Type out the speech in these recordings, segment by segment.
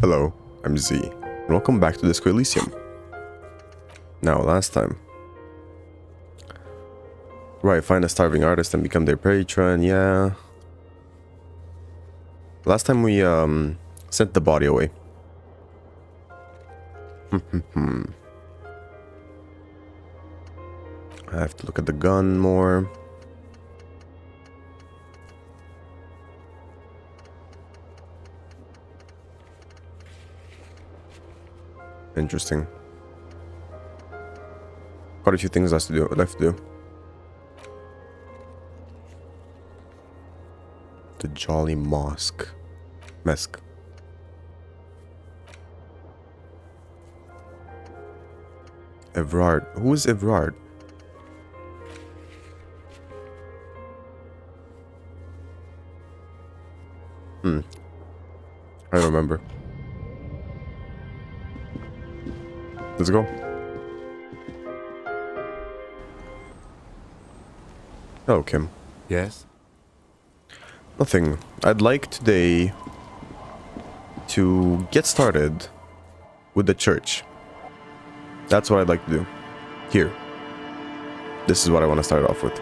Hello, I'm Z, and welcome back to Disco Elysium. Now, last time... Right, find a starving artist and become their patron, yeah. Last time we, sent the body away. I have to look at the gun more. Interesting. Quite a few things left to do. The Jolly Mosque. Mesk. Evrard. Who is Evrard? I don't remember. Let's go. Hello, Kim. Yes? Nothing. I'd like today to get started with the church. That's what I'd like to do. Here. This is what I want to start off with.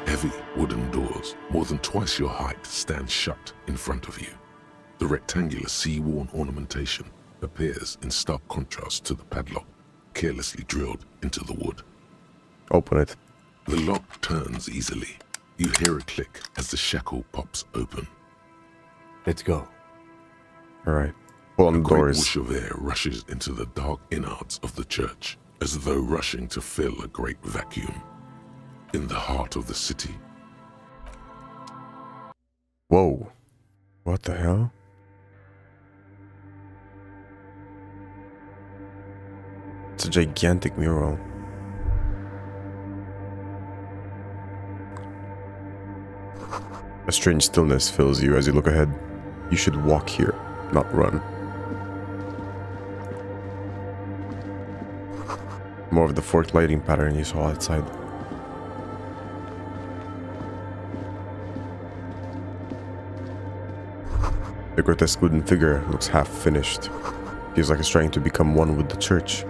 Heavy wooden doors, more than twice your height, stand shut in front of you. The rectangular sea-worn ornamentation appears in stark contrast to the padlock, carelessly drilled into the wood. Open it. The lock turns easily. You hear a click as the shackle pops open. Let's go. Alright. Pull on A the great doors. whoosh of air rushes into the dark innards of the church, as though rushing to fill a great vacuum. In the heart of the city. Whoa. What the hell? It's a gigantic mural. A strange stillness fills you as you look ahead. You should walk here, not run. More of the forked lighting pattern you saw outside. The grotesque wooden figure looks half finished. Feels like it's trying to become one with the church.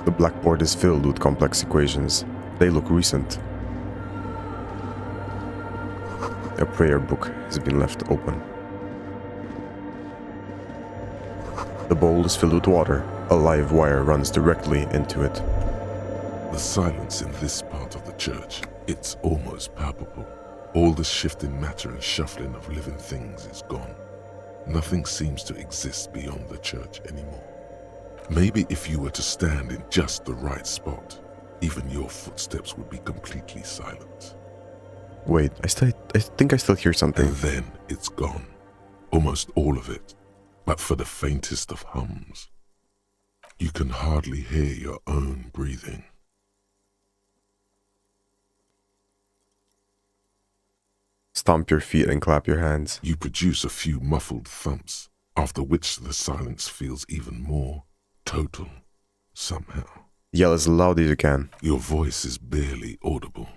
The blackboard is filled with complex equations. They look recent. A prayer book has been left open. The bowl is filled with water. A live wire runs directly into it. The silence in this part of the church, it's almost palpable. All the shifting matter and shuffling of living things is gone. Nothing seems to exist beyond the church anymore. Maybe if you were to stand in just the right spot, even your footsteps would be completely silent. Wait, I think I still hear something. And then it's gone. Almost all of it. But for the faintest of hums. You can hardly hear your own breathing. Stomp your feet and clap your hands. You produce a few muffled thumps, after which the silence feels even more total, somehow. Yell as loud as you can. Your voice is barely audible.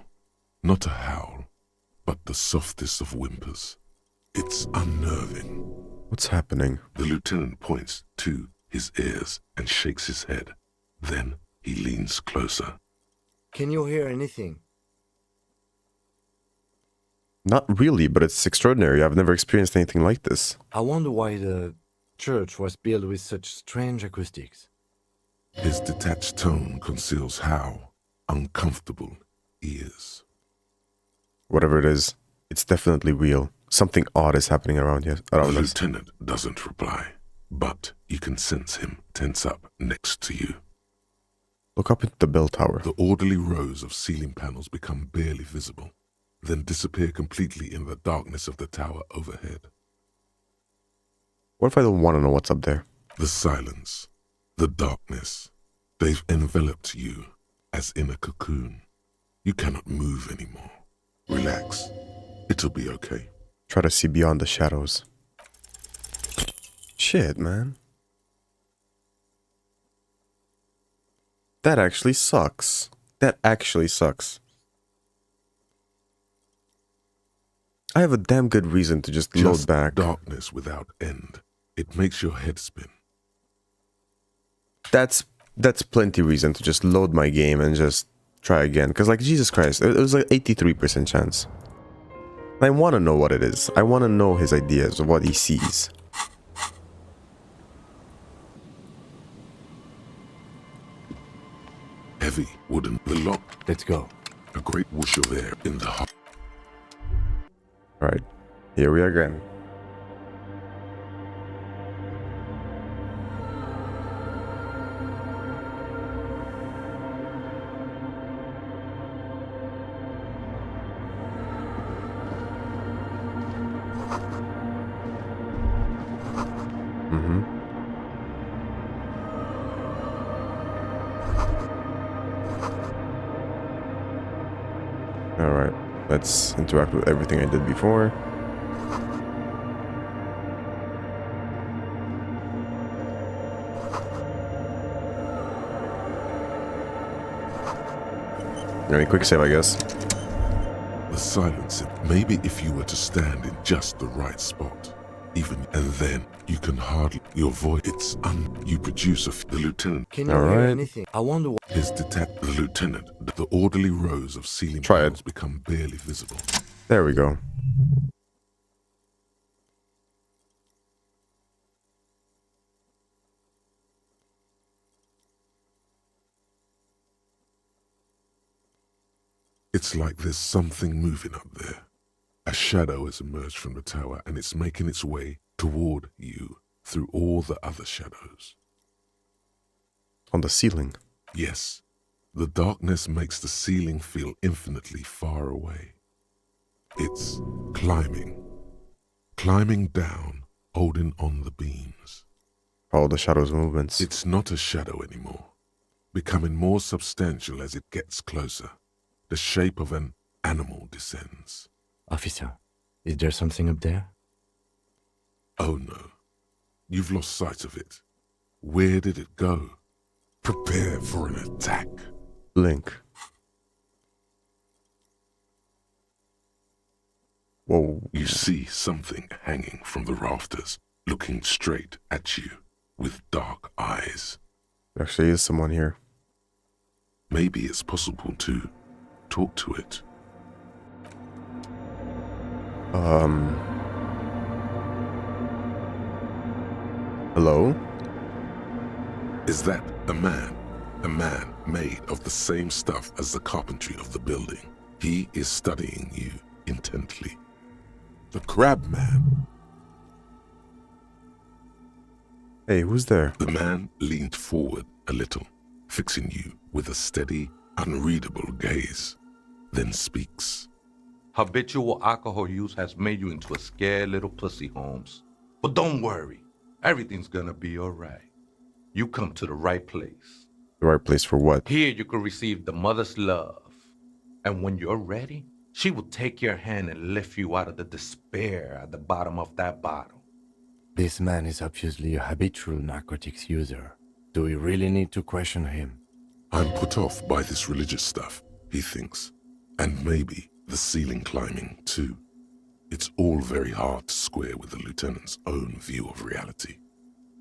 Not a howl, but the softest of whimpers. It's unnerving. What's happening? The lieutenant points to his ears and shakes his head. Then he leans closer. Can you hear anything? Not really, but it's extraordinary. I've never experienced anything like this. I wonder why the church was built with such strange acoustics. His detached tone conceals how uncomfortable he is. Whatever it is, it's definitely real. Something odd is happening around The us. lieutenant doesn't reply, but you can sense him tense up next to you. Look up into the bell tower. The orderly rows of ceiling panels become barely visible, then disappear completely in the darkness of the tower overhead. What if I don't want to know what's up there? The silence, the darkness, they've enveloped you as in a cocoon. You cannot move anymore. Relax. It'll be okay. Try to see beyond the shadows. Shit, man. That actually sucks. That actually sucks. I have a damn good reason to just load back. Darkness without end. It makes your head spin. That's plenty reason to just load my game and just try again. Because, like, Jesus Christ, it was like 83% chance. I want to know what it is. I want to know his ideas of what he sees. Heavy wooden the lock. Let's go. A great whoosh of air in the heart. Alright, here we are again. Alright, let's interact with everything I did before. Any quick save, I guess. The silence. Maybe if you were to stand in just the right spot, even and then you can hardly your voice. It's you produce the lieutenant. Can you All hear right. anything? I wonder what... His detect the lieutenant. The orderly rows of ceiling Try it. panels become barely visible. There we go. It's like there's something moving up there. A shadow has emerged from the tower and it's making its way toward you through all the other shadows. On the ceiling. Yes, the darkness makes the ceiling feel infinitely far away. It's climbing. Climbing down, holding on the beams. Follow the shadow's movements. It's not a shadow anymore, becoming more substantial as it gets closer. The shape of an animal descends. Officer, is there something up there? Oh no, you've lost sight of it. Where did it go? Prepare for an attack. Link. Whoa. You see something hanging from the rafters, looking straight at you with dark eyes. There actually is someone here. Maybe it's possible to talk to it. Hello? Is that a man? A man made of the same stuff as the carpentry of the building. He is studying you intently. The crab man. Hey, who's there? The man leaned forward a little, fixing you with a steady, unreadable gaze, then speaks. Habitual alcohol use has made you into a scared little pussy, Holmes. But don't worry, everything's gonna be all right. You come to the right place. The right place for what? Here you can receive the mother's love. And when you're ready, she will take your hand and lift you out of the despair at the bottom of that bottle. This man is obviously a habitual narcotics user. Do we really need to question him? I'm put off by this religious stuff, he thinks. And maybe the ceiling climbing, too. It's all very hard to square with the lieutenant's own view of reality.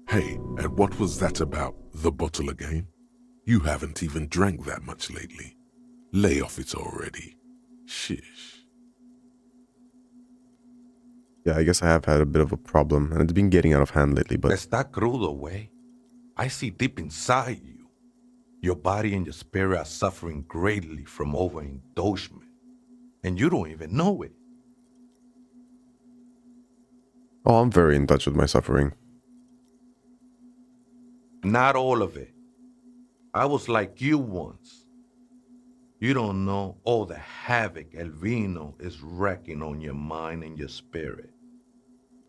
Hey, and what was that about the bottle again? You haven't even drank that much lately. Lay off it already. Shish. Yeah, I guess I have had a bit of a problem, and it's been getting out of hand lately, but... Está crudo, way. I see deep inside you. Your body and your spirit are suffering greatly from overindulgence. And you don't even know it. Oh, I'm very in touch with my suffering. Not all of it. I was like you once. You don't know all the havoc El Vino is wrecking on your mind and your spirit.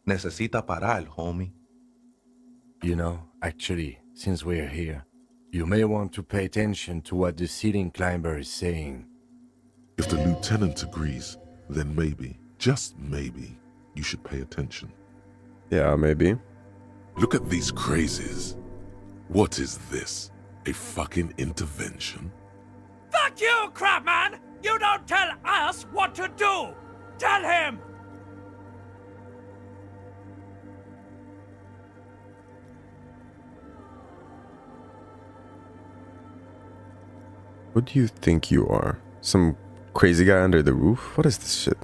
Necesita parar, homie. You know, actually, since we're here, you may want to pay attention to what the ceiling climber is saying. If the lieutenant agrees, then maybe, just maybe, you should pay attention. Yeah, maybe. Look at these crazies. What is this? A fucking intervention? Fuck you, Crabman! You don't tell us what to do! Tell him! What do you think you are? Some crazy guy under the roof? What is this shit?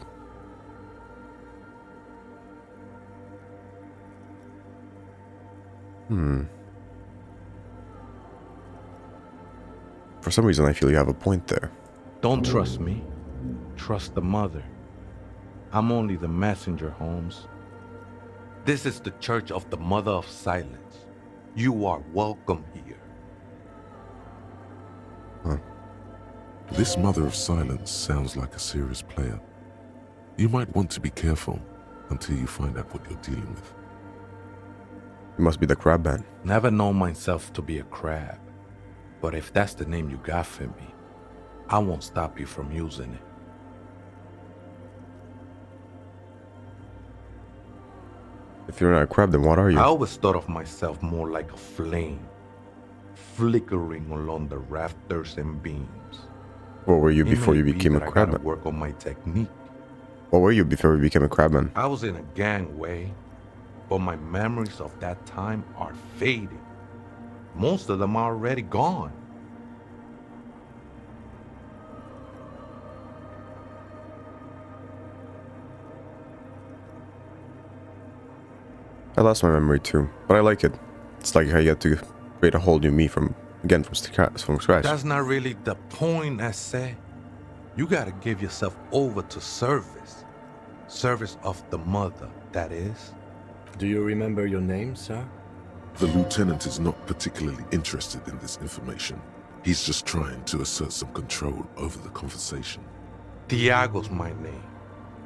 For some reason, I feel you have a point there. Don't trust me. Trust the mother. I'm only the messenger, Holmes. This is the Church of the Mother of Silence. You are welcome here. This Mother of Silence sounds like a serious player. You might want to be careful until you find out what you're dealing with. You must be the crab man. Never known myself to be a crab. But if that's the name you got for me, I won't stop you from using it. If you're not a crab, then what are you? I always thought of myself more like a flame, flickering along the rafters and beams. What were you It before may you be became a that I crab gotta man? work on my technique. What were you before you became a crab man? I was in a gangway, but my memories of that time are fading. Most of them are already gone. I lost my memory too, but I like it. It's like how you have to create a whole new me from scratch. That's not really the point, I say. You gotta give yourself over to service. Service of the mother, that is. Do you remember your name, sir? The lieutenant is not particularly interested in this information. He's just trying to assert some control over the conversation. Tiago's my name,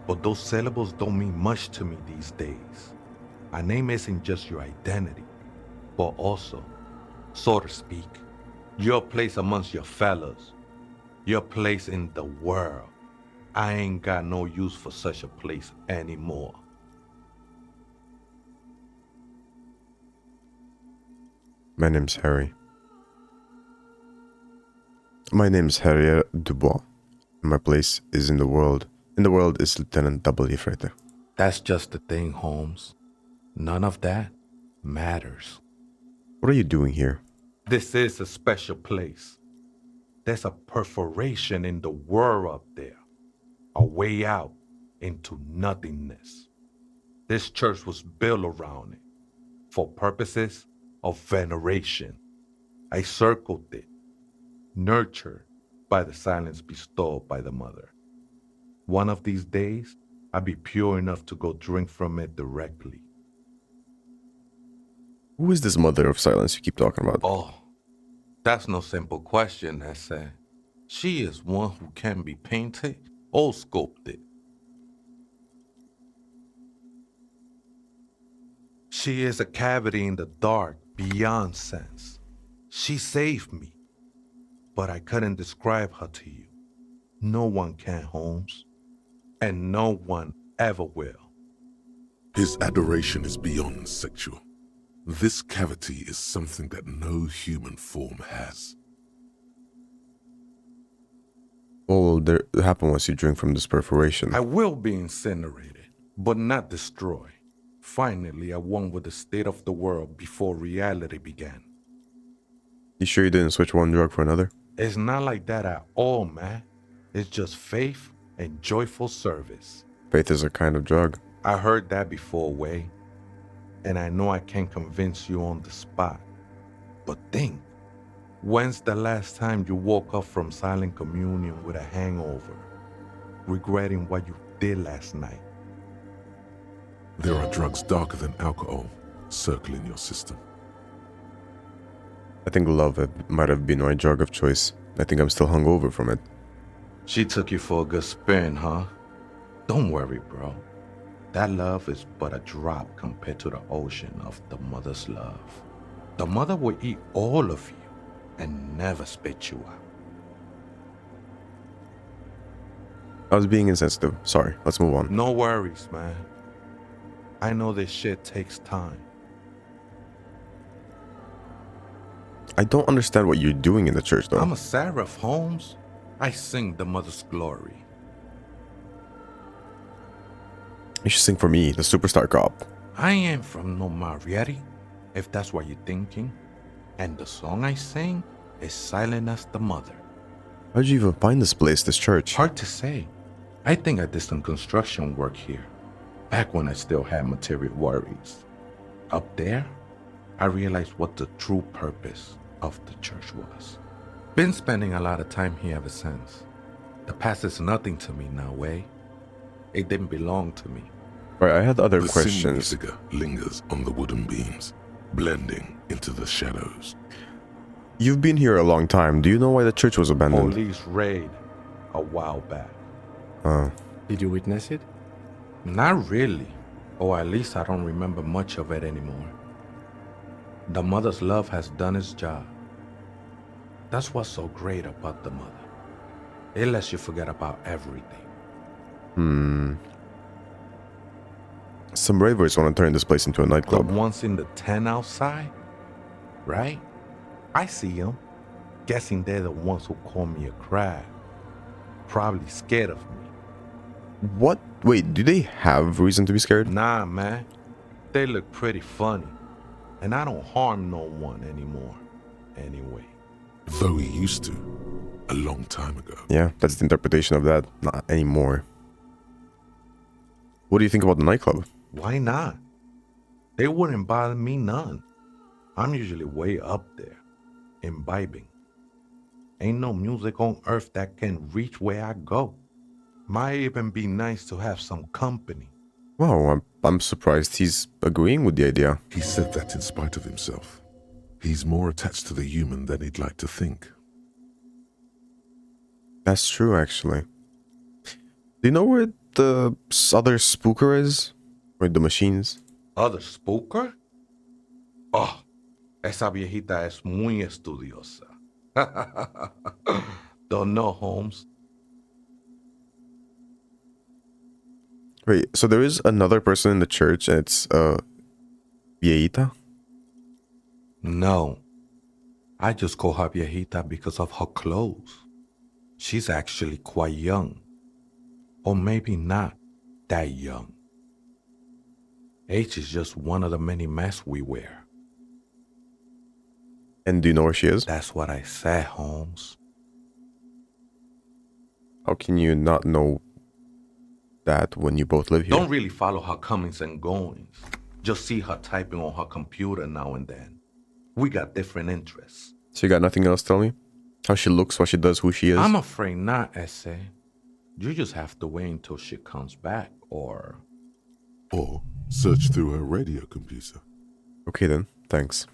but those syllables don't mean much to me these days. A name isn't just your identity, but also, so to speak, your place amongst your fellows, your place in the world. I ain't got no use for such a place anymore. My name's Harry. My name's Harry Dubois. My place is in the world. In the world is Lieutenant W. Freiter. That's just the thing, Holmes. None of that matters. What are you doing here? This is a special place. There's a perforation in the world up there. A way out into nothingness. This church was built around it for purposes of veneration. I circled it, nurtured by the silence bestowed by the mother. One of these days, I'll be pure enough to go drink from it directly. Who is this mother of silence you keep talking about? Oh, that's no simple question, I say. She is one who can be painted or sculpted. She is a cavity in the dark beyond sense. She saved me, but I couldn't describe her to you. No one can, Holmes, and no one ever will. His adoration is beyond sexual. This cavity is something that no human form has. What will happen once you drink from this perforation? I will be incinerated, but not destroyed. Finally, I won with the state of the world before reality began. You sure you didn't switch one drug for another? It's not like that at all, man. It's just faith and joyful service. Faith is a kind of drug. I heard that before, Way. And I know I can't convince you on the spot. But think, when's the last time you woke up from silent communion with a hangover, regretting what you did last night? There are drugs darker than alcohol circling your system. I think love might have been my drug of choice. I think I'm still hungover from it. She took you for a good spin, huh? Don't worry, bro. That love is but a drop compared to the ocean of the mother's love. The mother will eat all of you and never spit you out. I was being insensitive. Sorry, let's move on. No worries, man. I know this shit takes time. I don't understand what you're doing in the church, though. I'm a seraph, Holmes. I sing the mother's glory. You should sing for me, the superstar cop. I ain't from no Marietti, if that's what you're thinking. And the song I sing is silent as the mother. How'd you even find this place, this church? Hard to say. I think I did some construction work here, back when I still had material worries. Up there, I realized what the true purpose of the church was. Been spending a lot of time here ever since. The past is nothing to me now, eh? It didn't belong to me. Right, I had other The questions. sinewy figure lingers on the wooden beams, blending into the shadows. You've been here a long time. Do you know why the church was abandoned? Police raid a while back. Did you witness it? Not really, or at least I don't remember much of it anymore. The mother's love has done its job. That's what's so great about the mother. It lets you forget about everything. Some ravers want to turn this place into a The nightclub. ones in the tent outside, right? I see them. Guessing they're the ones who call me a crab. Probably scared of me. What? Wait, do they have reason to be scared? Nah, man. They look pretty funny. And I don't harm no one anymore. Anyway. Though he used to, a long time ago. Yeah, that's the interpretation of that. Not anymore. What do you think about the nightclub? Why not? They wouldn't bother me none. I'm usually way up there, imbibing. Ain't no music on earth that can reach where I go. Might even be nice to have some company. Wow, I'm surprised he's agreeing with the idea. He said that in spite of himself. He's more attached to the human than he'd like to think. That's true, actually. Do you know where the other spooker is? Where the machines? Other spooker? Oh, esa viejita es muy estudiosa. Don't know, Holmes. Wait, so there is another person in the church and it's viejita? No. I just call her viejita because of her clothes. She's actually quite young. Or maybe not that young. Age is just one of the many masks we wear. And do you know where she is? That's what I said, Holmes. How can you not know that when you both live here? Don't really follow her comings and goings. Just see her typing on her computer now and then. We got different interests. So you got nothing else to tell me? How she looks, what she does, who she is? I'm afraid not, Essay. You just have to wait until she comes back, or... Or search through her radio computer. Okay then, thanks.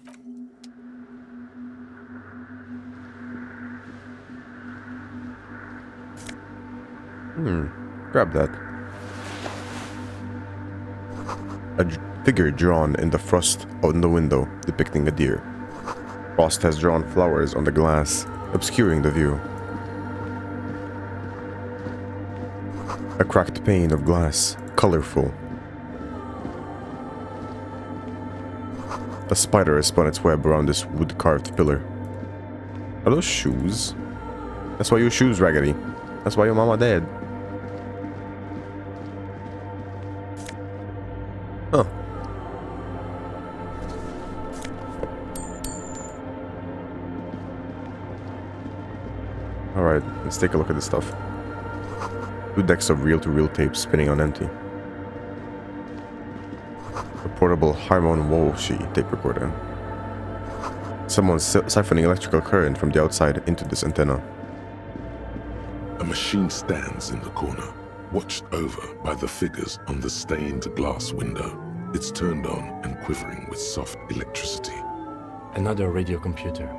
Grab that. A figure drawn in the frost on the window, depicting a deer. Frost has drawn flowers on the glass, obscuring the view. A cracked pane of glass, colorful. A spider has spun its web around this wood-carved pillar. Are those shoes? That's why your shoes raggedy. That's why your mama dead. Huh. Alright, let's take a look at this stuff. 2 decks of reel-to-reel tape spinning on empty. A portable Harmon Walshy tape recorder. Someone's siphoning electrical current from the outside into this antenna. A machine stands in the corner, watched over by the figures on the stained glass window. It's turned on and quivering with soft electricity. Another radio computer.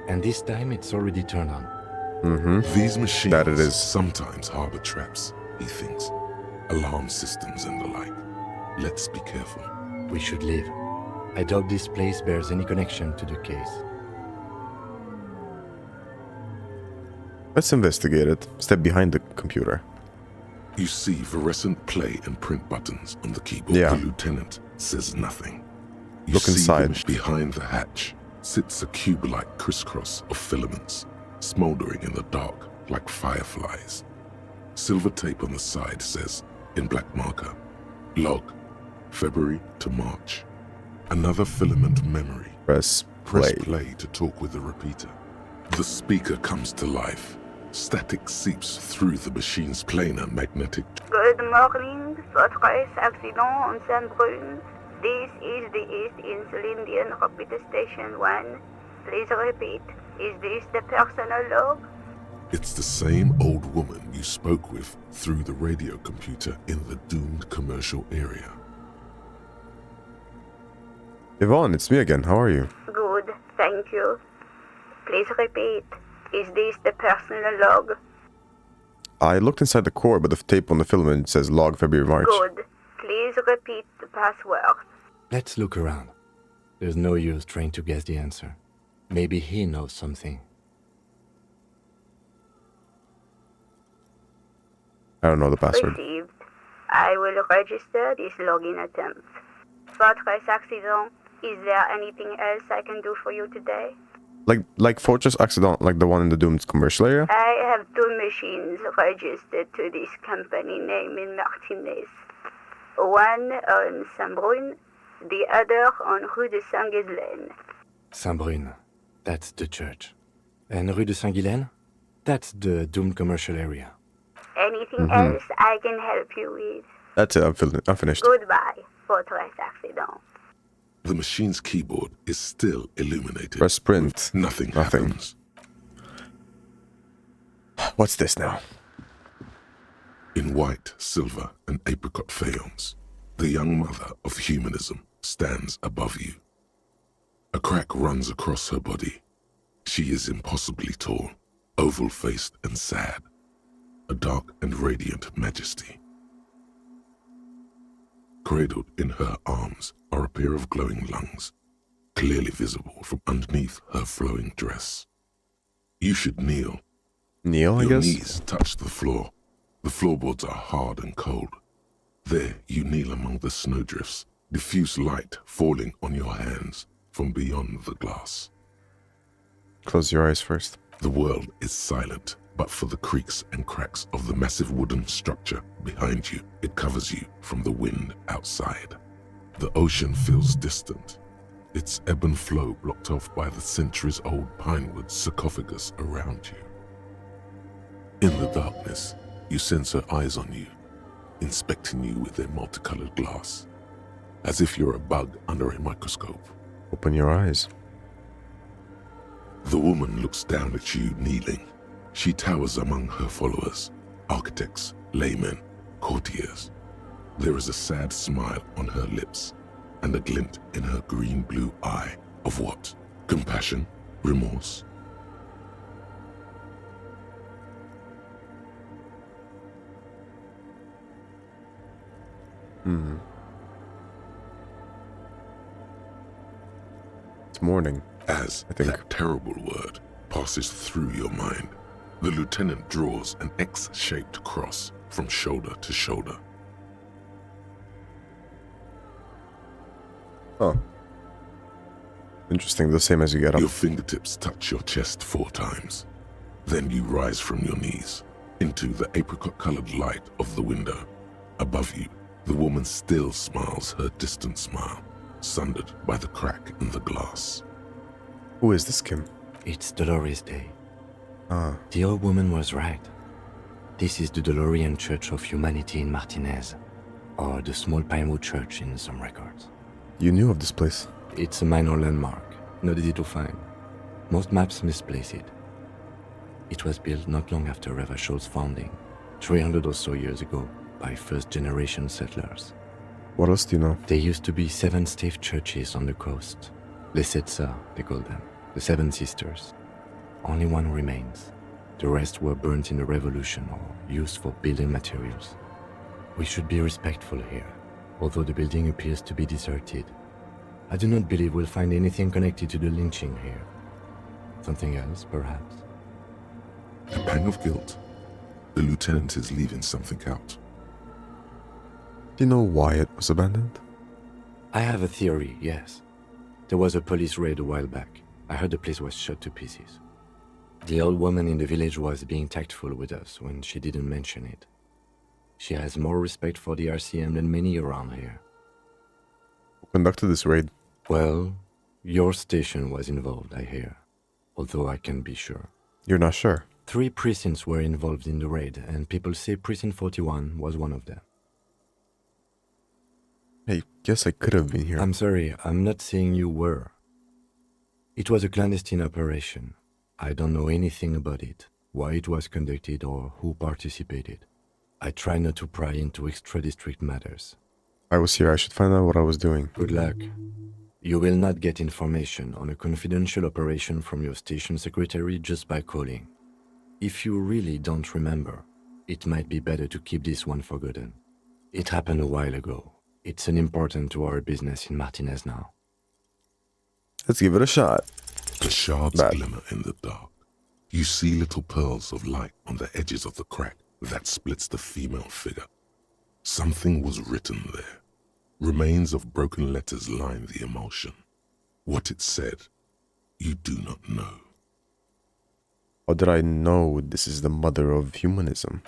And this time it's already turned on. These machines That it is. sometimes harbor traps, he thinks. Alarm systems and the like. Let's be careful. We should leave. I doubt this place bears any connection to the case. Let's investigate it. Step behind the computer. You see fluorescent play and print buttons on the keyboard. Yeah. The lieutenant says nothing. You Look see inside. Behind the hatch sits a cube-like crisscross of filaments, smoldering in the dark like fireflies. Silver tape on the side says, in black marker, log, February to March. Another filament memory. Press Press play. play to talk with the repeater. The speaker comes to life. Static seeps through the machine's planar magnetic. Good morning, Fortress Accident on Saint-Brun. This is the East Insulindian Repeater Station 1. Please repeat. Is this the personal log? It's the same old woman you spoke with through the radio computer in the doomed commercial area. Yvonne, it's me again. How are you? Good, thank you. Please repeat. Is this the personal log? I looked inside the core, but the tape on the filament says log February March. Good. Please repeat the password. Let's look around. There's no use trying to guess the answer. Maybe he knows something. I don't know the password. Received. I will register this login attempt. Fortress Accident, is there anything else I can do for you today? Like Fortress Accident, like the one in the doomed commercial area? I have 2 machines registered to this company name in Martinez. One on Saint-Brun, the other on Rue de Saint-Ghislaine. Saint-Brun, that's the church. And Rue de Saint-Ghislaine? That's the doomed commercial area. Anything else I can help you with? That's it, I'm finished. Goodbye, Fortress Accident. The machine's keyboard is still illuminated. Press sprint. Nothing happens. What's this now? In white, silver, and apricot faience, the young mother of humanism stands above you. A crack runs across her body. She is impossibly tall, oval-faced and sad, a dark and radiant majesty. Cradled in her arms are a pair of glowing lungs, clearly visible from underneath her flowing dress. You should kneel. Neil, I Your guess? knees touch the floor. The floorboards are hard and cold. There you kneel among the snowdrifts, diffuse light falling on your hands from beyond the glass. Close your eyes first. The world is silent, but for the creaks and cracks of the massive wooden structure behind you. It covers you from the wind outside. The ocean feels distant, its ebb and flow blocked off by the centuries-old pinewood sarcophagus around you. In the darkness, you sense her eyes on you, inspecting you with their multicolored glass, as if you're a bug under a microscope. Open your eyes. The woman looks down at you kneeling. She towers among her followers, architects, laymen, courtiers. There is a sad smile on her lips and a glint in her green-blue eye of what? Compassion? Remorse? It's morning. As I think. that terrible word passes through your mind, the lieutenant draws an X-shaped cross from shoulder to shoulder. Oh. Interesting, the same as you get up. Your fingertips touch your chest 4 times. Then you rise from your knees into the apricot-colored light of the window. Above you, the woman still smiles her distant smile, sundered by the crack in the glass. Who is this, Kim? It's Dolores Day. Ah, The old woman was right. This is the Dolorian Church of Humanity in Martinez, or the Small Pinewood Church in some records. you knew of this place. It's a minor landmark, not easy to find. Most maps misplace it. It was built not long after Ravachol's founding, 300 or so years ago, by first-generation settlers. What else do you know? There used to be 7 stave churches on the coast. Les Setsa, they call them, the 7 Sisters. Only one remains. The rest were burnt in the revolution or used for building materials. We should be respectful here, although the building appears to be deserted. I do not believe we'll find anything connected to the lynching here. Something else, perhaps? A pang of guilt. The lieutenant is leaving something out. Do you know why it was abandoned? I have a theory, yes. There was a police raid a while back. I heard the place was shot to pieces. The old woman in the village was being tactful with us when she didn't mention it. She has more respect for the RCM than many around here. Who conducted this raid? Well, your station was involved, I hear. Although I can't be sure. You're not sure. 3 precincts were involved in the raid, and people say Precinct 41 was one of them. I guess I could have been here. I'm sorry, I'm not saying you were. It was a clandestine operation. I don't know anything about it, why it was conducted, or who participated. I try not to pry into extra-district matters. I was here. I should find out what I was doing. Good luck. You will not get information on a confidential operation from your station secretary just by calling. If you really don't remember, it might be better to keep this one forgotten. It happened a while ago. It's unimportant to our business in Martinez now. Let's give it a shot. The shards Bad. glimmer in the dark. You see little pearls of light on the edges of the crack that splits the female figure. Something was written there. Remains of broken letters line the emulsion. What it said, you do not know. How did I know this is the mother of humanism?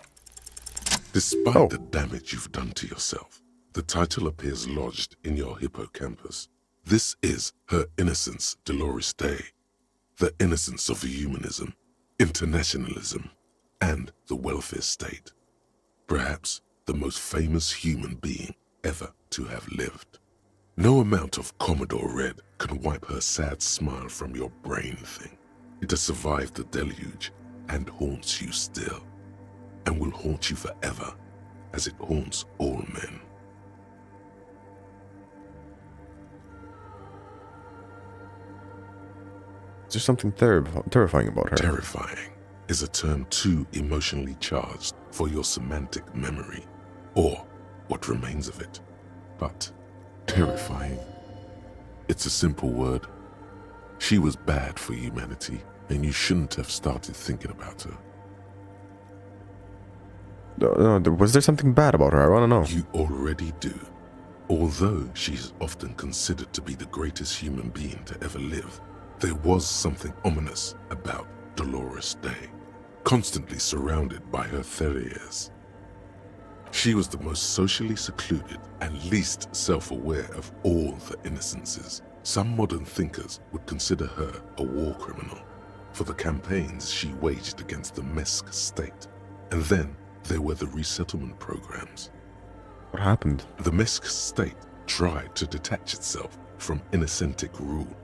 Despite the damage you've done to yourself, the title appears lodged in your hippocampus. This is Her Innocence, Dolores Day. The innocence of humanism, internationalism, and the welfare state. Perhaps the most famous human being ever to have lived. No amount of Commodore Red can wipe her sad smile from your brain thing. It has survived the deluge and haunts you still, and will haunt you forever as it haunts all men. Is there something terrifying about her? Terrifying is a term too emotionally charged for your semantic memory, or what remains of it. But terrifying, it's a simple word. She was bad for humanity, and you shouldn't have started thinking about her. No, was there something bad about her? I want to know. You already do. Although she's often considered to be the greatest human being to ever live, there was something ominous about Dolores Day, constantly surrounded by her terriers. She was the most socially secluded and least self-aware of all the innocences. Some modern thinkers would consider her a war criminal for the campaigns she waged against the Mesk state. And then there were the resettlement programs. What happened? The Mesk state tried to detach itself from innocentic rule.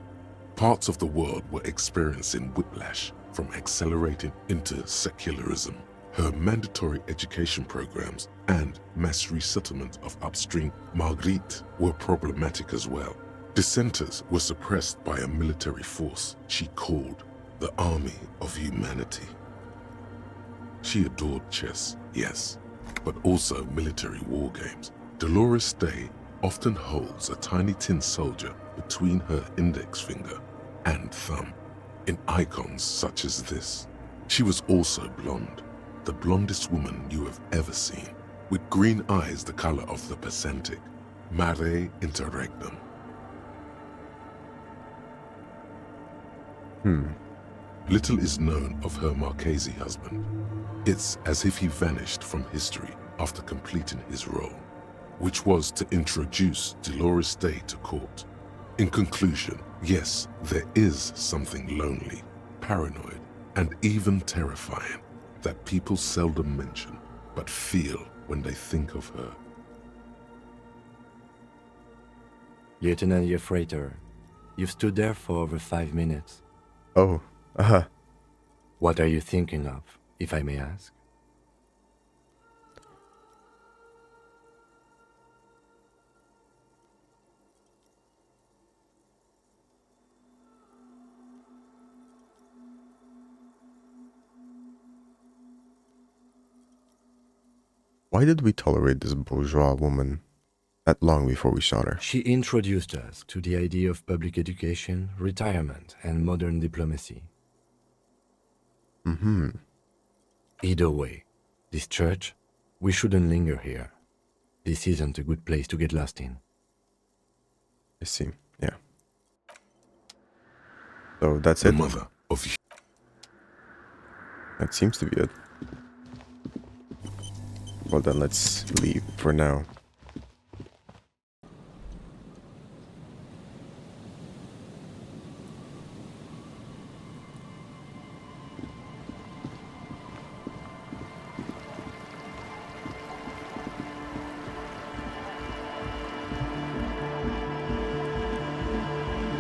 Parts of the world were experiencing whiplash from accelerating into secularism. Her mandatory education programs and mass resettlement of upstream Marguerite were problematic as well. Dissenters were suppressed by a military force she called the Army of Humanity. She adored chess, yes, but also military war games. Dolores Day often holds a tiny tin soldier between her index finger and thumb in icons such as this. She was also blonde, the blondest woman you have ever seen, with green eyes the color of the Pacentic, mare interregnum. Little is known of her Marchese husband. It's as if he vanished from history after completing his role, which was to introduce Dolores Day to court. In conclusion, yes, there is something lonely, paranoid, and even terrifying that people seldom mention, but feel when they think of her. Lieutenant Yefreighter, you've stood there for over 5 minutes. Oh, What are you thinking of, if I may ask? why did we tolerate this bourgeois woman that long before we shot her? She introduced us to the idea of public education, retirement, and modern diplomacy. Either way, this church, we shouldn't linger here. This isn't a good place to get lost in. I see, yeah. So that's The it. mother of That seems to be it. Well then, let's leave for now.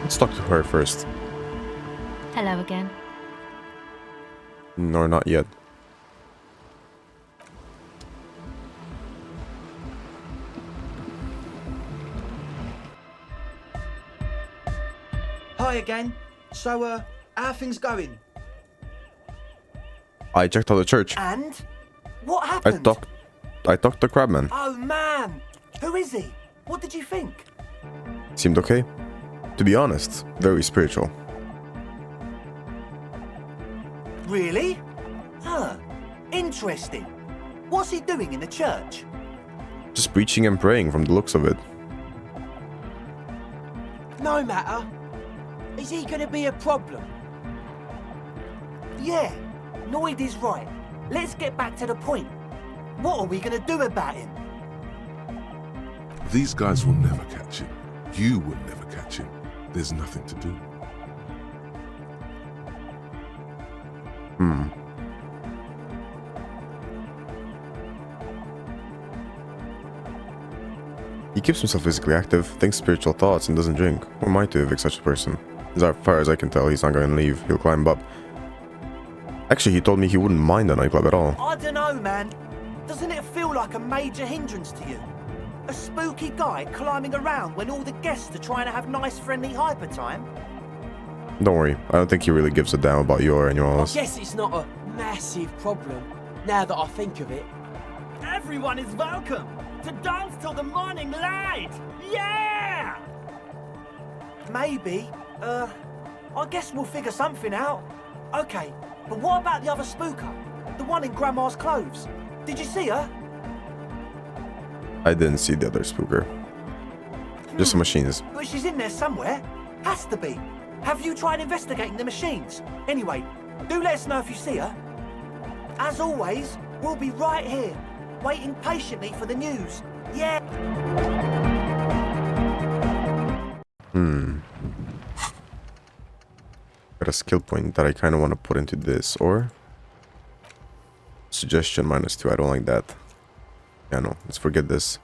Let's talk to her first. Hello again. Nor not yet. Hi again. So, how are things going? I checked out the church. And? What I happened? talked to Crabman. Oh, man. Who is he? What did you think? Seemed okay. To be honest, very spiritual. Really? Huh. Interesting. What's he doing in the church? Just preaching and praying from the looks of it. No matter. Is he gonna be a problem? Yeah, Noid is right. Let's get back to the point. What are we gonna do about him? These guys will never catch him. You will never catch him. There's nothing to do. He keeps himself physically active, thinks spiritual thoughts, and doesn't drink. Who am I to evict such a person? As far as I can tell, he's not going to leave. He'll climb up. Actually, he told me he wouldn't mind a nightclub at all. I don't know, man. Doesn't it feel like a major hindrance to you? A spooky guy climbing around when all the guests are trying to have nice, friendly hyper time? Don't worry, I don't think he really gives a damn about your and I yours. guess it's not a massive problem, now that I think of it. Everyone is welcome to dance till the morning light! Yeah! Maybe. I guess we'll figure something out. Okay, but what about the other spooker? The one in Grandma's clothes? Did you see her? I didn't see the other spooker. Just the machines. But she's in there somewhere. Has to be. Have you tried investigating the machines? Anyway, do let us know if you see her. As always, we'll be right here, waiting patiently for the news. Yeah! Got a skill point that I kind of want to put into this, or... Suggestion -2, I don't like that. Yeah, no, let's forget this.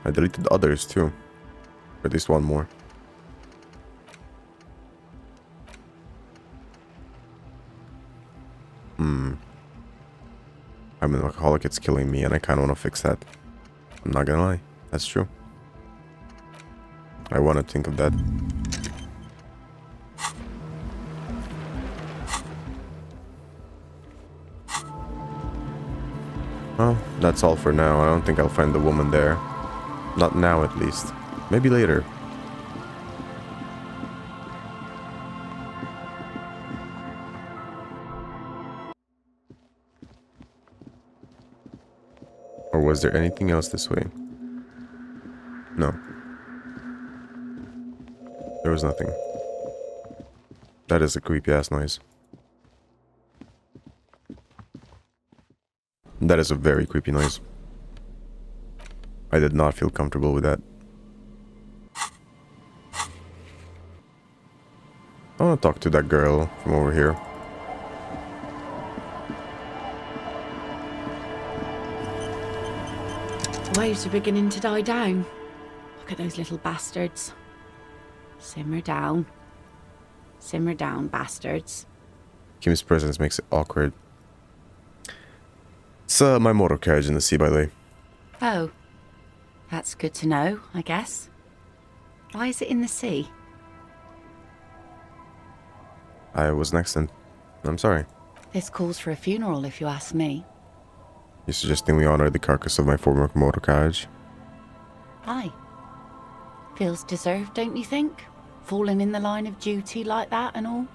I deleted others too. At least one more. I'm an alcoholic, it's killing me, and I kind of want to fix that. I'm not gonna lie, that's true. I want to think of that. Well, that's all for now. I don't think I'll find the woman there. Not now, at least. Maybe later. Or was there anything else this way? No. There was nothing. That is a creepy ass noise. That is a very creepy noise. I did not feel comfortable with that. I want to talk to that girl from over here. Waves are beginning to die down. Look at those little bastards. Simmer down. Simmer down, bastards. Kim's presence makes it awkward. It's my motor carriage in the sea, by the way. Oh. That's good to know, I guess. Why is it in the sea? I was next and I'm sorry. This calls for a funeral, if you ask me. You're suggesting we honor the carcass of my former motor carriage? Aye. Feels deserved, don't you think? Falling in the line of duty like that and all?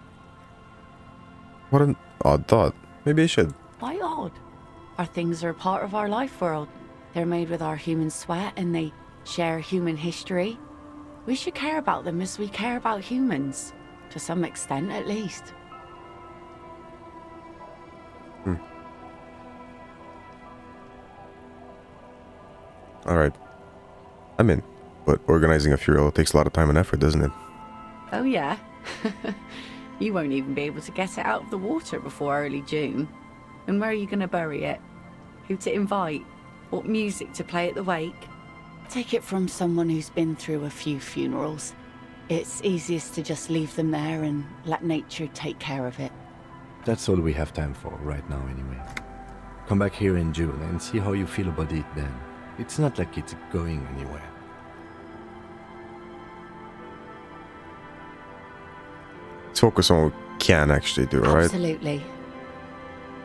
What an odd thought. Maybe I should. Why odd? Our things are a part of our life world. They're made with our human sweat and they share human history. We should care about them as we care about humans. To some extent, at least. Alright. I'm in. But organizing a funeral takes a lot of time and effort, doesn't it? Oh yeah? You won't even be able to get it out of the water before early June. And where are you going to bury it? Who to invite? What music to play at the wake? Take it from someone who's been through a few funerals. It's easiest to just leave them there and let nature take care of it. That's all we have time for right now anyway. Come back here in June and see how you feel about it then. It's not like it's going anywhere. Let's focus on what we can actually do, right? Absolutely.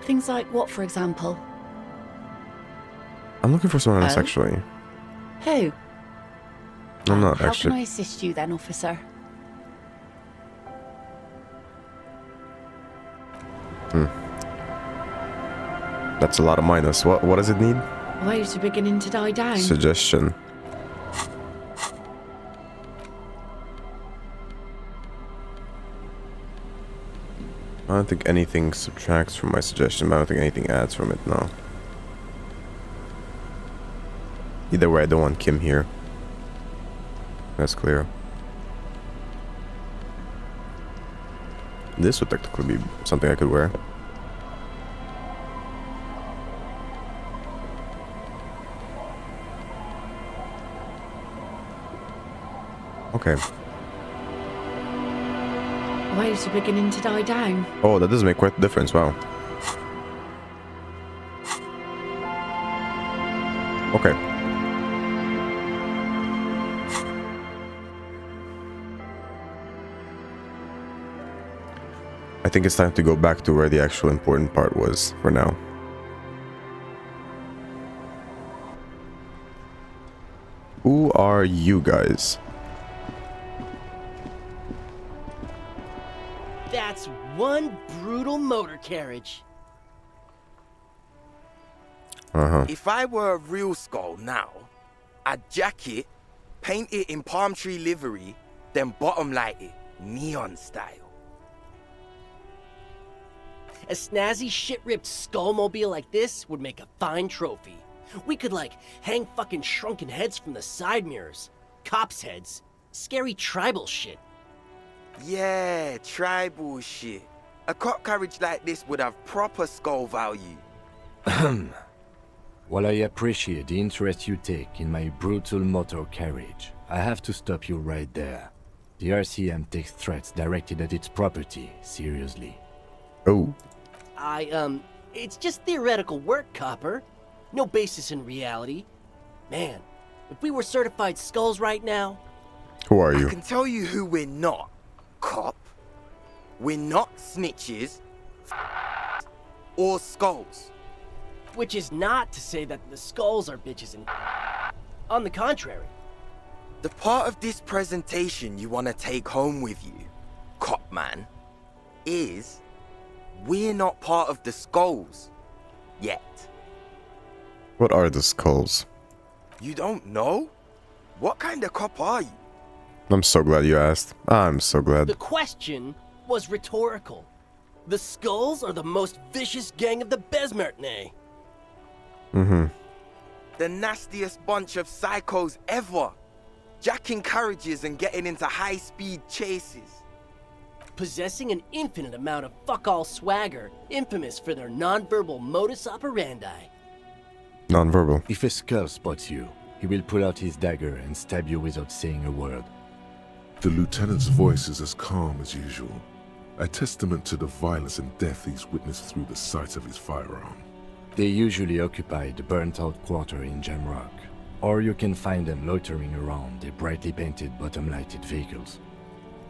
Things like what, for example? I'm looking for someone else Oh? actually. Who? I'm not How actually. can I assist you then, officer? That's a lot of minus. What does it need? Waves are beginning to die down. Suggestion. I don't think anything subtracts from my suggestion, but I don't think anything adds from it, no. Either way, I don't want Kim here. That's clear. This would technically be something I could wear. Okay. Waves are beginning to die down. Oh, that does make quite a difference, wow. Okay. I think it's time to go back to where the actual important part was for now. Who are you guys? That's one brutal motor carriage. Uh-huh. If I were a real skull now, I'd jack it, paint it in palm tree livery, then bottom light it, neon style. A snazzy shit-ripped skullmobile like this would make a fine trophy. We could, like, hang fucking shrunken heads from the side mirrors. Cops' heads. Scary tribal shit. Yeah, tribal shit. A cop carriage like this would have proper skull value. While I appreciate the interest you take in my brutal motor carriage, I have to stop you right there. The RCM takes threats directed at its property seriously. Oh. It's just theoretical work, Copper. No basis in reality. Man, if we were certified skulls right now... Who are I you? can tell you who we're not, cop. We're not snitches or skulls. Which is not to say that the skulls are bitches and... On the contrary. The part of this presentation you want to take home with you, cop man, is we're not part of the skulls yet. What are the skulls? You don't know? What kind of cop are you? I'm so glad you asked. I'm so glad. The question was rhetorical. The skulls are the most vicious gang of the Besmertnay. Mm-hmm. The nastiest bunch of psychos ever. Jacking carriages and getting into high-speed chases. Possessing an infinite amount of fuck-all swagger, infamous for their non-verbal modus operandi. Non-verbal. If a skull spots you, he will pull out his dagger and stab you without saying a word. The lieutenant's voice is as calm as usual, a testament to the violence and death he's witnessed through the sight of his firearm. They usually occupy the burnt-out quarter in Jamrock, or you can find them loitering around their brightly painted bottom-lighted vehicles.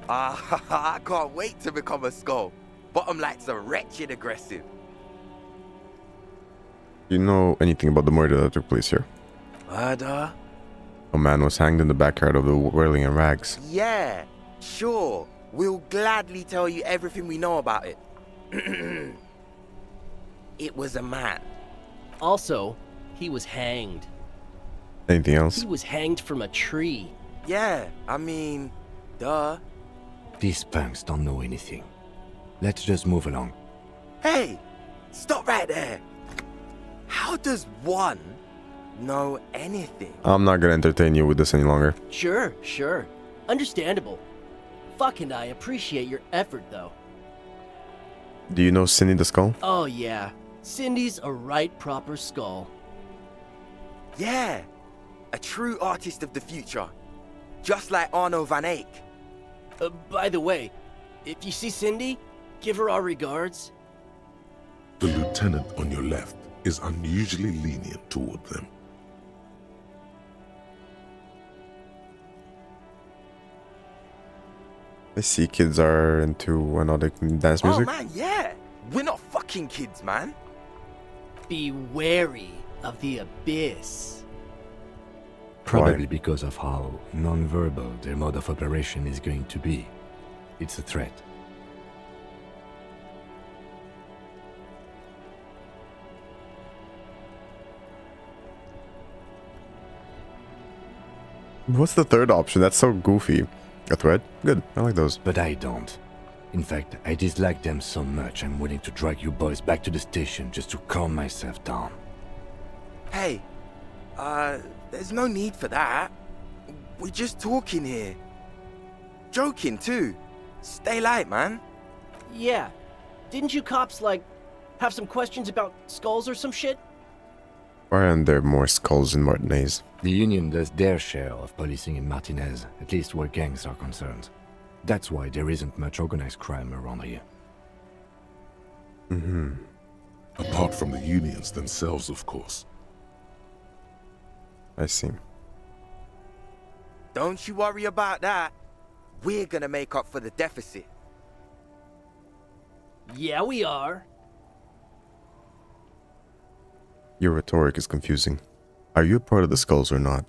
I can't wait to become a skull. Bottom lights are wretched aggressive. Do you know anything about the murder that took place here? Murder? A man was hanged in the backyard of the Whirling and Rags. Yeah, sure. We'll gladly tell you everything we know about it. It was a man. Also, he was hanged. Anything else? He was hanged from a tree. Yeah, I mean, duh. These punks don't know anything. Let's just move along. Hey, stop right there. How does one know anything? I'm not gonna entertain you with this any longer. Sure. Understandable. Fuck, and I appreciate your effort, though. Do you know Cindy the Skull? Oh, yeah. Cindy's a right proper skull. Yeah, a true artist of the future. Just like Arno van Eyck. By the way, if you see Cindy, give her our regards. The lieutenant on your left is unusually lenient toward them. I see kids are into another dance music. Oh man, yeah. We're not fucking kids, man. Be wary of the abyss. Probably because of how non-verbal their mode of operation is going to be. It's a threat. What's the third option? That's so goofy. A thread? Good. I like those. But I don't. In fact, I dislike them so much I'm willing to drag you boys back to the station just to calm myself down. Hey, there's no need for that. We're just talking here. Joking too. Stay light, man. Yeah. Didn't you cops, like, have some questions about skulls or some shit? Why aren't there more skulls in Martinez? The Union does their share of policing in Martinez, at least where gangs are concerned. That's why there isn't much organized crime around here. Apart from the unions themselves, of course. I see. Don't you worry about that. We're gonna make up for the deficit. Yeah, we are. Your rhetoric is confusing. Are you a part of the skulls or not?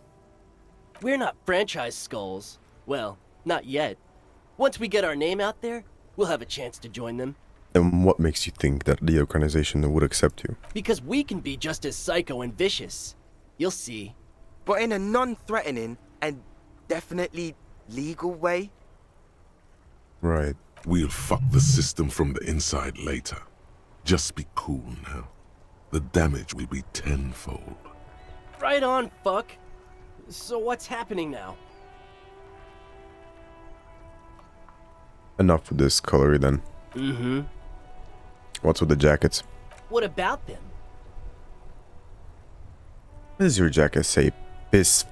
We're not franchise skulls. Well, not yet. Once we get our name out there, we'll have a chance to join them. And what makes you think that the organization would accept you? Because we can be just as psycho and vicious. You'll see. But in a non-threatening and definitely legal way. Right. We'll fuck the system from the inside later. Just be cool now. The damage will be tenfold. Right on, fuck. So what's happening now? Enough with this colory then. Mm-hmm. What's with the jackets? What about them? What does your jacket say? Piss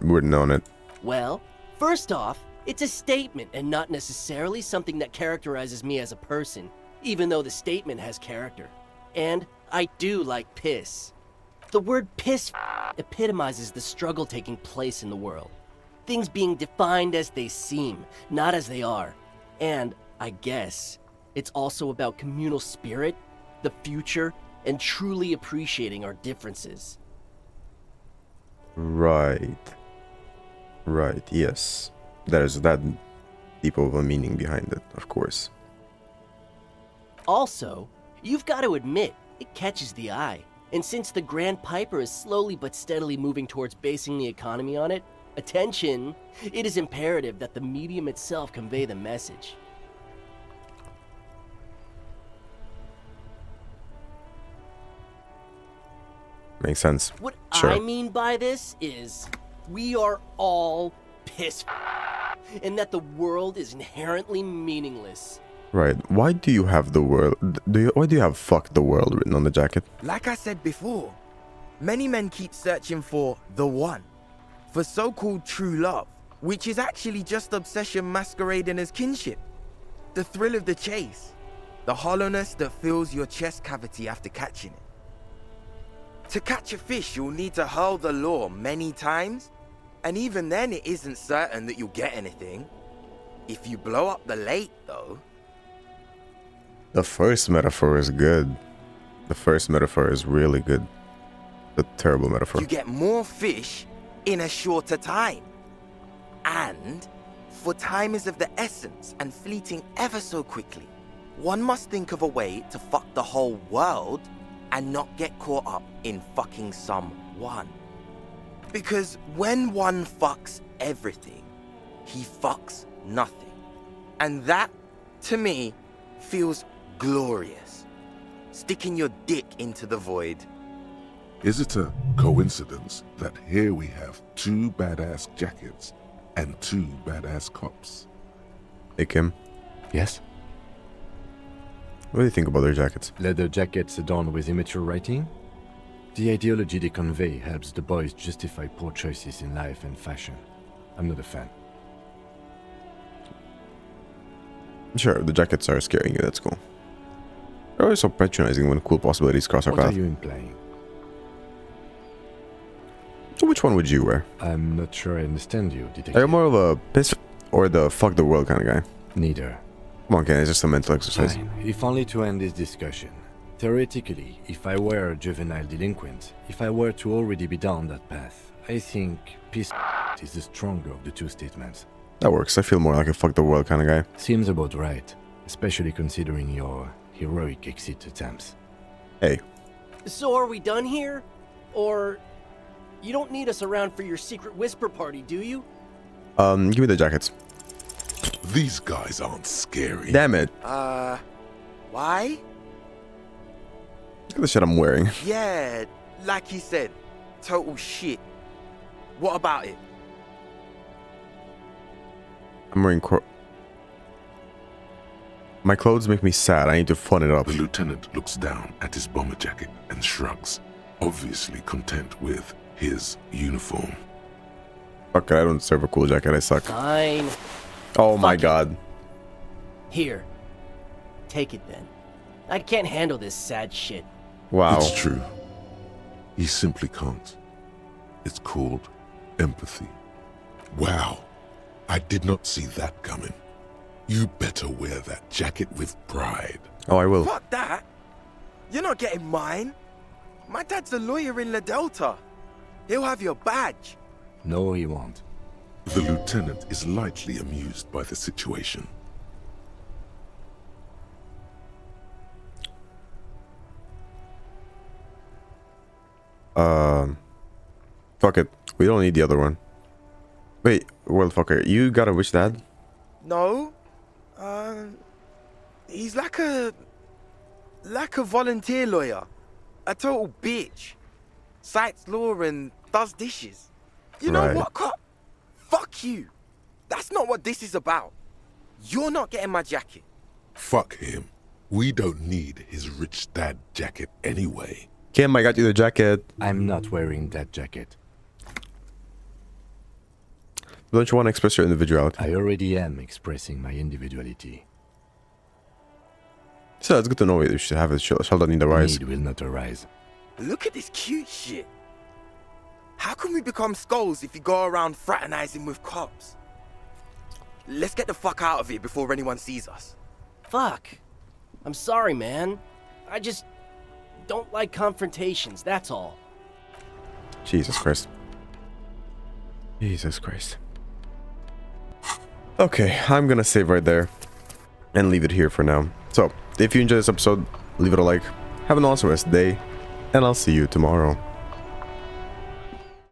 written on it. Well, first off, it's a statement and not necessarily something that characterizes me as a person, even though the statement has character. And I do like piss. The word piss epitomizes the struggle taking place in the world. Things being defined as they seem, not as they are. And, I guess, it's also about communal spirit, the future, and truly appreciating our differences. Right. Right, yes. There's that deep of a meaning behind it, of course. Also, you've got to admit, it catches the eye. And since the Grand Piper is slowly but steadily moving towards basing the economy on it, attention, it is imperative that the medium itself convey the message. Makes sense. What Sure. I mean by this is, we are all pissed, and that the world is inherently meaningless. Right. Why do you have the world? Why do you have "fuck the world" written on the jacket? Like I said before, many men keep searching for the one, for so-called true love, which is actually just obsession masquerading as kinship. The thrill of the chase, the hollowness that fills your chest cavity after catching it. To catch a fish, you'll need to hurl the lure many times, and even then it isn't certain that you'll get anything. If you blow up the lake, though... The first metaphor is good. The first metaphor is really good. The terrible metaphor. You get more fish in a shorter time. And, for time is of the essence and fleeting ever so quickly, one must think of a way to fuck the whole world and not get caught up in fucking someone. Because when one fucks everything, he fucks nothing. And that, to me, feels glorious. Sticking your dick into the void. Is it a coincidence that here we have 2 badass jackets and 2 badass cops? Hey, Kim. Yes? What do you think about their jackets? Leather jackets adorned with immature writing? The ideology they convey helps the boys justify poor choices in life and fashion. I'm not a fan. Sure, the jackets are scaring you, that's cool. They're always so patronizing when cool possibilities cross our What path. are you implying? So which one would you wear? I'm not sure I understand you, detective. Are you more of a piss or the fuck the world kind of guy? Neither. Come on, Ken, it's just a mental exercise. Fine. If only to end this discussion. Theoretically, if I were a juvenile delinquent, if I were to already be down that path, I think peace is the stronger of the two statements. That works. I feel more like a fuck the world kind of guy. Seems about right, especially considering your heroic exit attempts. Hey, So are we done here? Or you don't need us around for your secret whisper party, do you? give me the jackets. These guys aren't scary. Damn it. Why? Look at the shit I'm wearing. Yeah, like he said, total shit. What about it? I'm wearing my clothes make me sad. I need to fun it up. The lieutenant looks down at his bomber jacket and shrugs, obviously content with his uniform. Fuck it, I don't deserve a cool jacket. I suck. Fine. Oh my Fuck it. god. Here. Take it then. I can't handle this sad shit. Wow. It's true. He simply can't. It's called empathy. Wow. I did not see that coming. You better wear that jacket with pride. Oh, I will. Fuck that. You're not getting mine. My dad's a lawyer in La Delta. He'll have your badge. No, he won't. The lieutenant is lightly amused by the situation. Fuck it. We don't need the other one. Wait, world fucker, you got a witch dad? No. He's like a volunteer lawyer. A total bitch. Cites law and does dishes. You know Right. what, cop? Fuck you. That's not what this is about. You're not getting my jacket. Fuck him. We don't need his rich dad jacket anyway. Kim, I got you the jacket. I'm not wearing that jacket. Don't you want to express your individuality? I already am expressing my individuality. So it's good to know you should have it. Shall not need the rise. Need will not arise. Look at this cute shit. How can we become skulls if you go around fraternizing with cops? Let's get the fuck out of here before anyone sees us. Fuck. I'm sorry, man. I just don't like confrontations, that's all. Jesus Christ. Jesus Christ. Okay, I'm gonna save right there and leave it here for now. So, if you enjoyed this episode, leave it a like, have an awesome rest of the day, and I'll see you tomorrow.